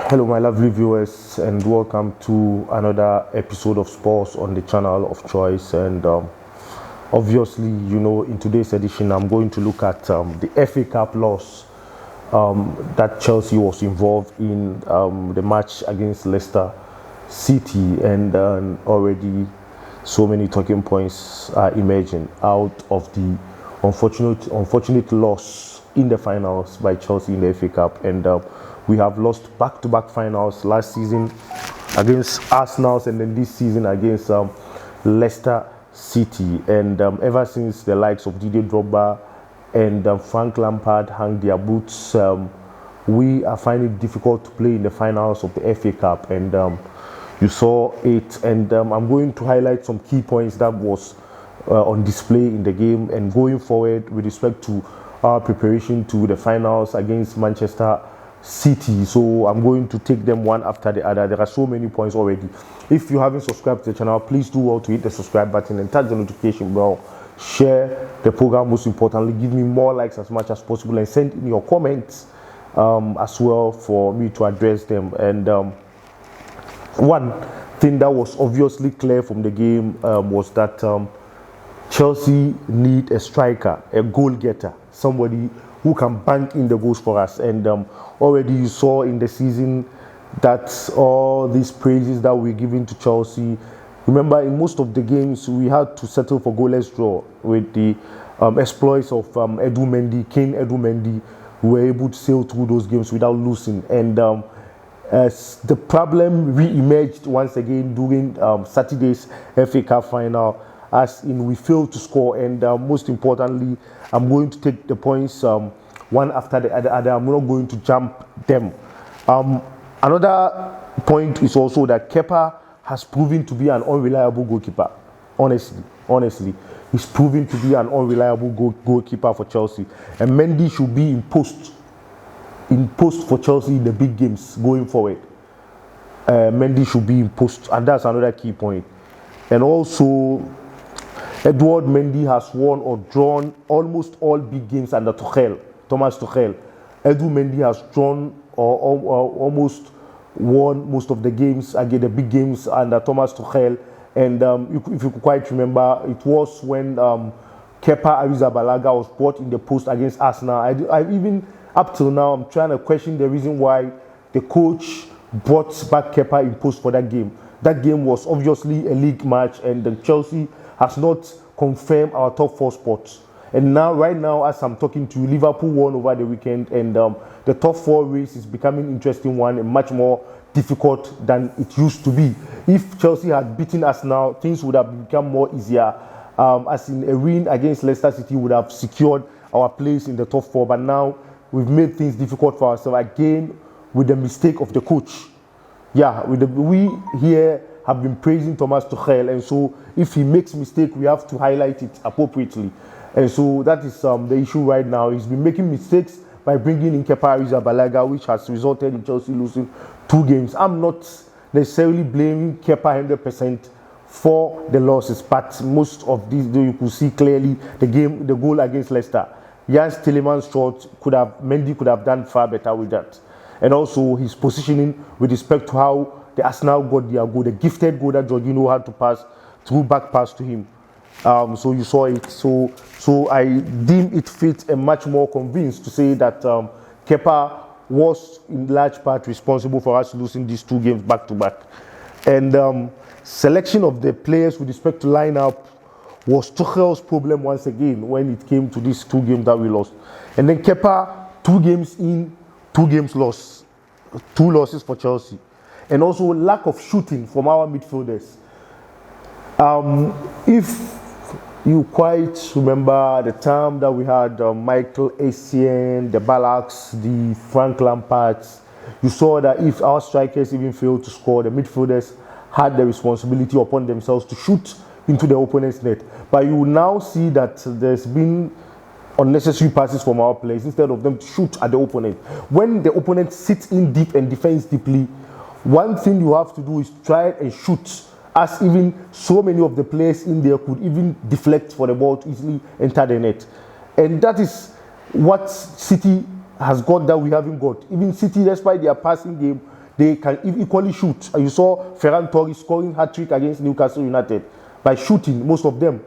Hello, my lovely viewers, and welcome to another episode of Sports on the channel of choice. And obviously, in today's edition, I'm going to look at the FA Cup loss that Chelsea was involved in the match against Leicester City, and already so many talking points are emerging out of the unfortunate loss in the finals by Chelsea in the FA Cup. And we have lost back-to-back finals last season against Arsenal, and then this season against Leicester City. And ever since the likes of Didier Drogba and Frank Lampard hung their boots, we are finding it difficult to play in the finals of the FA Cup. And you saw it, and I'm going to highlight some key points that was on display in the game and going forward with respect to our preparation to the finals against Manchester City. So I'm going to take them one after the other. There are so many points already. If you haven't subscribed to the channel, please do well to hit the subscribe button and touch the notification bell. Share the program, most importantly, give me more likes as much as possible, and send in your comments as well for me to address them. And one thing that was obviously clear from the game was that Chelsea need a striker, a goal getter, somebody who can bank in the goals for us. And already you saw in the season that all these praises that we're giving to Chelsea, remember in most of the games we had to settle for goalless draw with the exploits of Kane Edu Mendy, who were able to sail through those games without losing. And as the problem re-emerged once again during Saturday's FA Cup final, as in we failed to score. And most importantly, I'm going to take the points one after the other. I'm not going to jump them. Another point is also that Kepa has proven to be an unreliable goalkeeper. Honestly, he's proven to be an unreliable goalkeeper for Chelsea. And Mendy should be in post for Chelsea in the big games going forward. Mendy should be in post, and that's another key point. And also, Edouard Mendy has won or drawn almost all big games under Thomas Tuchel. Edu Mendy has drawn or almost won most of the games, again the big games under Thomas Tuchel. And if you quite remember, it was when Kepa Arrizabalaga was brought in the post against Arsenal. I even up till now, I'm trying to question the reason why the coach brought back Kepa in post for that game. That game was obviously a league match, and the Chelsea has not confirmed our top four spots. And now, right now, as I'm talking to you, Liverpool won over the weekend, and the top four race is becoming an interesting one and much more difficult than it used to be. If Chelsea had beaten us now, things would have become more easier. As in a win against Leicester City would have secured our place in the top four. But now we've made things difficult for ourselves again with the mistake of the coach. Yeah, we here have been praising Thomas Tuchel, and so if he makes mistake, we have to highlight it appropriately. And so that is the issue right now. He's been making mistakes by bringing in Kepa Arrizabalaga, which has resulted in Chelsea losing 2 games. I'm not necessarily blaming Kepa 100% for the losses, but most of these, you could see clearly the goal against Leicester. Jens Tielemans' shot Mendy could have done far better with that. And also his positioning with respect to how the Arsenal got their goal, the gifted goal that Jorginho had to pass through back pass to him. So you saw it. So I deem it fit and much more convinced to say that Kepa was in large part responsible for us losing these 2 games back to back. And selection of the players with respect to lineup was Tuchel's problem once again when it came to these 2 games that we lost. And then Kepa, 2 games in, 2 games lost, 2 losses for Chelsea. And also lack of shooting from our midfielders. If you quite remember the time that we had Michael Essien, the Ballax, the Frank Lampards, you saw that if our strikers even failed to score, the midfielders had the responsibility upon themselves to shoot into the opponent's net. But you will now see that there's been unnecessary passes from our players instead of them to shoot at the opponent. When the opponent sits in deep and defends deeply, one thing you have to do is try and shoot, as even so many of the players in there could even deflect for the ball to easily enter the net. And that is what City has got that we haven't got. Even City, despite their passing game, they can equally shoot. You saw Ferran Torres scoring hat-trick against Newcastle United by shooting, most of them.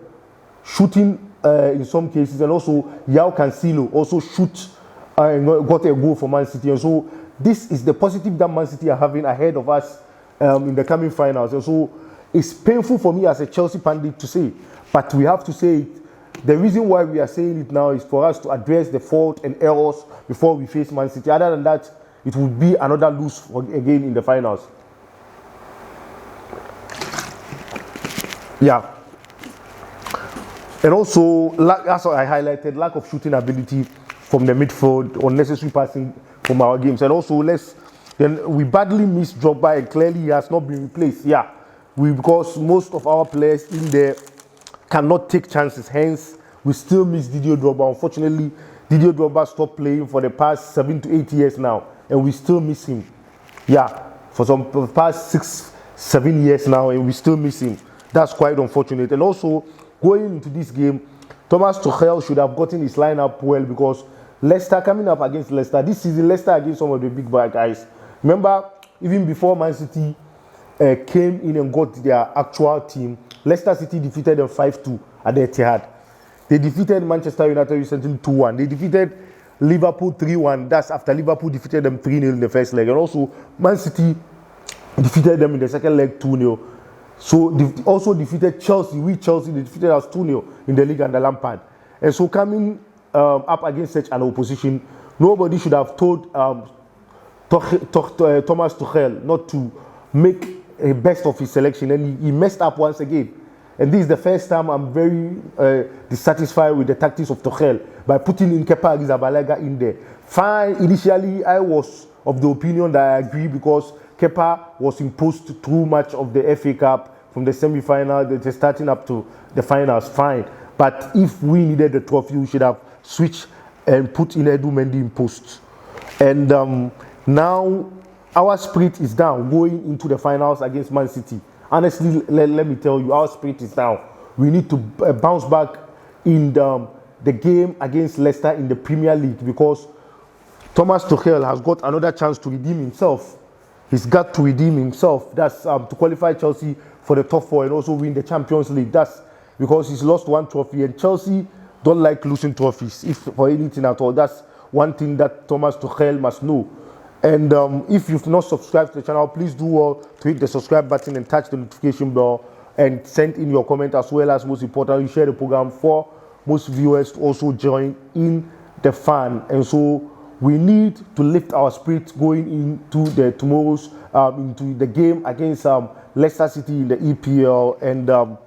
Shooting in some cases, and also João Cancelo also shoot and got a goal for Man City. And so this is the positive that Man City are having ahead of us in the coming finals. And so it's painful for me as a Chelsea pundit to say, but we have to say it. The reason why we are saying it now is for us to address the fault and errors before we face Man City. Other than that, it would be another lose again in the finals. Yeah. And also, as I highlighted, lack of shooting ability from the midfield, unnecessary passing from our games. And also, then we badly missed Drogba, and clearly he has not been replaced. Yeah, because most of our players in there cannot take chances. Hence, we still miss Didier Drogba. Unfortunately, Didier Drogba stopped playing for the past 7 to 8 years now, and we still miss him. Yeah, for the past 6, 7 years now, and we still miss him. That's quite unfortunate. And also, going into this game, Thomas Tuchel should have gotten his lineup well, because Leicester coming up against Leicester this season, Leicester against some of the big bad guys. Remember, even before Man City came in and got their actual team, Leicester City defeated them 5-2 at the Etihad. They defeated Manchester United recently 2-1. They defeated Liverpool 3-1. That's after Liverpool defeated them 3-0 in the first leg. And also, Man City defeated them in the second leg 2-0. So they also defeated Chelsea. They defeated us 2-0 in the league under Lampard. And so coming up against such an opposition, nobody should have told Thomas Tuchel not to make a best of his selection, and he messed up once again. And this is the first time I'm very dissatisfied with the tactics of Tuchel by putting in Kepa Arrizabalaga in there. Fine, initially I was of the opinion that I agree, because Kepa was imposed through much of the FA Cup from the semi-final, they're starting up to the finals, fine. But if we needed the trophy, we should have switched and put in Edu Mendy in post. And now our spirit is down going into the finals against Man City. Honestly, let me tell you, our spirit is down. We need to bounce back in the game against Leicester in the Premier League, because Thomas Tuchel has got another chance to redeem himself. He's got to redeem himself. That's to qualify Chelsea for the top 4 and also win the Champions League. That's because he's lost one trophy, and Chelsea don't like losing trophies, if for anything at all. That's one thing that Thomas Tuchel must know. And if you've not subscribed to the channel, please do well to hit the subscribe button and touch the notification bell, and send in your comment, as well as, most importantly, share the program for most viewers to also join in the fun. And so we need to lift our spirits going into into the game against Leicester City in the EPL, and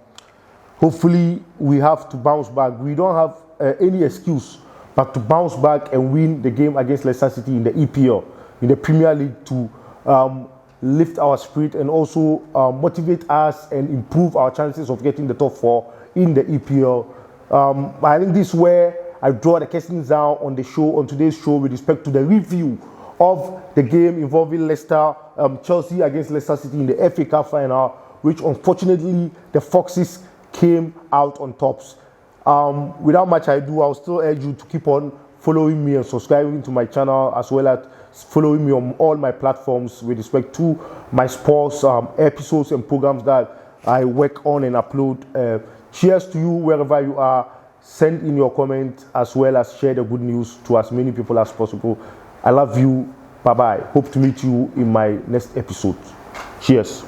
hopefully we have to bounce back. We don't have any excuse but to bounce back and win the game against Leicester City in the EPL, in the Premier League, to lift our spirit and also motivate us and improve our chances of getting the top 4 in the EPL. I think this is where I draw the curtains down on today's show, with respect to the review of the game involving Chelsea against Leicester City in the FA Cup final, which unfortunately the Foxes came out on tops. Without much ado, I'll still urge you to keep on following me and subscribing to my channel, as well as following me on all my platforms with respect to my sports episodes and programs that I work on and upload. Cheers to you wherever you are. Send in your comment, as well as share the good news to as many people as possible. I love you. Bye-bye. Hope to meet you in my next episode. Cheers.